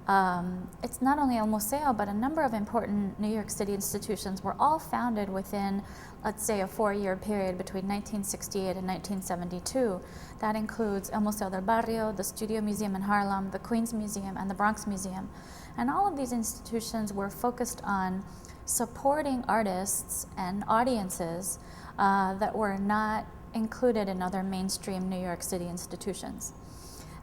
It's not only El Museo, but a number of important New York City institutions were all founded within, let's say, a 4-year period between 1968 and 1972. That includes El Museo del Barrio, the Studio Museum in Harlem, the Queens Museum, and the Bronx Museum. And all of these institutions were focused on supporting artists and audiences that were not included in other mainstream New York City institutions.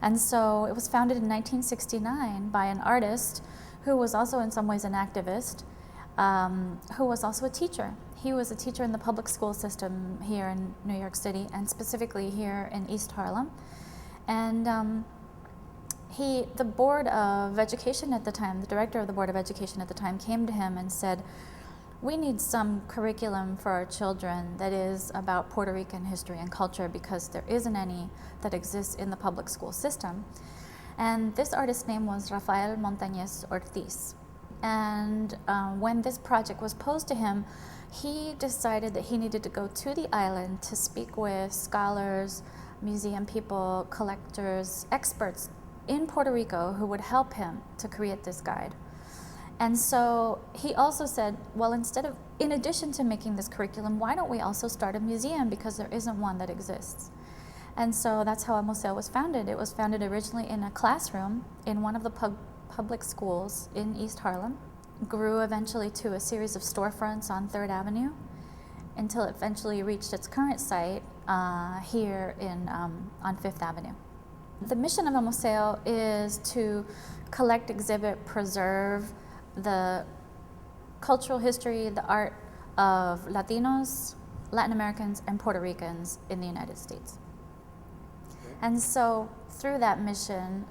And so it was founded in 1969 by an artist who was also in some ways an activist, who was also a teacher. He was a teacher in the public school system here in New York City, and specifically here in East Harlem. And the Board of Education at the time, the director of the Board of Education at the time, came to him and said, "We need some curriculum for our children that is about Puerto Rican history and culture, because there isn't any that exists in the public school system." And this artist's name was Rafael Montañez Ortiz. And when this project was posed to him, he decided that he needed to go to the island to speak with scholars, museum people, collectors, experts in Puerto Rico who would help him to create this guide. And so he also said, well, in addition to making this curriculum, why don't we also start a museum, because there isn't one that exists. And so that's how El Museo was founded. It was founded originally in a classroom in one of the public schools in East Harlem, grew eventually to a series of storefronts on 3rd Avenue, until it eventually reached its current site here on 5th Avenue. The mission of El Museo is to collect, exhibit, preserve the cultural history, the art of Latinos, Latin Americans, and Puerto Ricans in the United States. And so through that mission,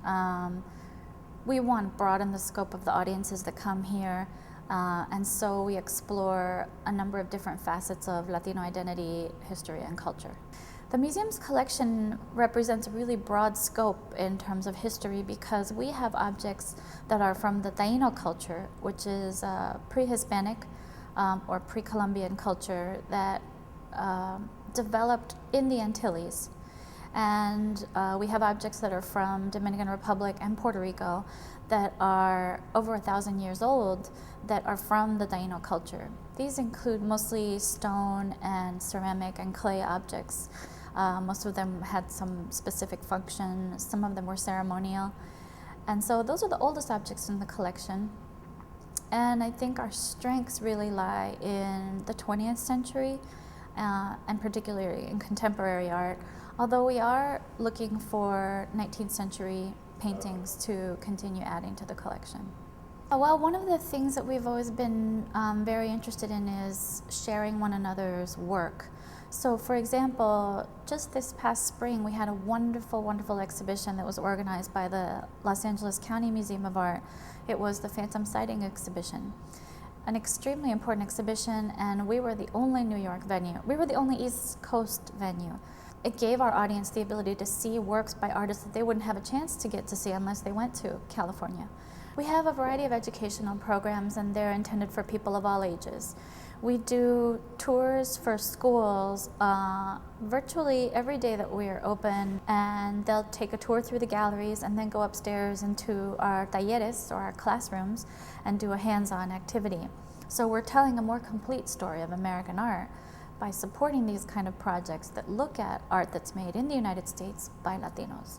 we want to broaden the scope of the audiences that come here, and so we explore a number of different facets of Latino identity, history, and culture. The museum's collection represents a really broad scope in terms of history, because we have objects that are from the Taino culture, which is pre-Hispanic or pre-Columbian culture that developed in the Antilles. And we have objects that are from Dominican Republic and Puerto Rico that are over 1,000 years old, that are from the Taino culture. These include mostly stone and ceramic and clay objects. Most of them had some specific function, some of them were ceremonial. And so those are the oldest objects in the collection. And I think our strengths really lie in the 20th century, and particularly in contemporary art, although we are looking for 19th century paintings to continue adding to the collection. Well, one of the things that we've always been very interested in is sharing one another's work. So for example, just this past spring, we had a wonderful, wonderful exhibition that was organized by the Los Angeles County Museum of Art. It was the Phantom Sighting exhibition, an extremely important exhibition, and we were the only New York venue. We were the only East Coast venue. It gave our audience the ability to see works by artists that they wouldn't have a chance to get to see unless they went to California. We have a variety of educational programs, and they're intended for people of all ages. We do tours for schools virtually every day that we are open, and they'll take a tour through the galleries and then go upstairs into our talleres, or our classrooms, and do a hands-on activity. So we're telling a more complete story of American art by supporting these kind of projects that look at art that's made in the United States by Latinos.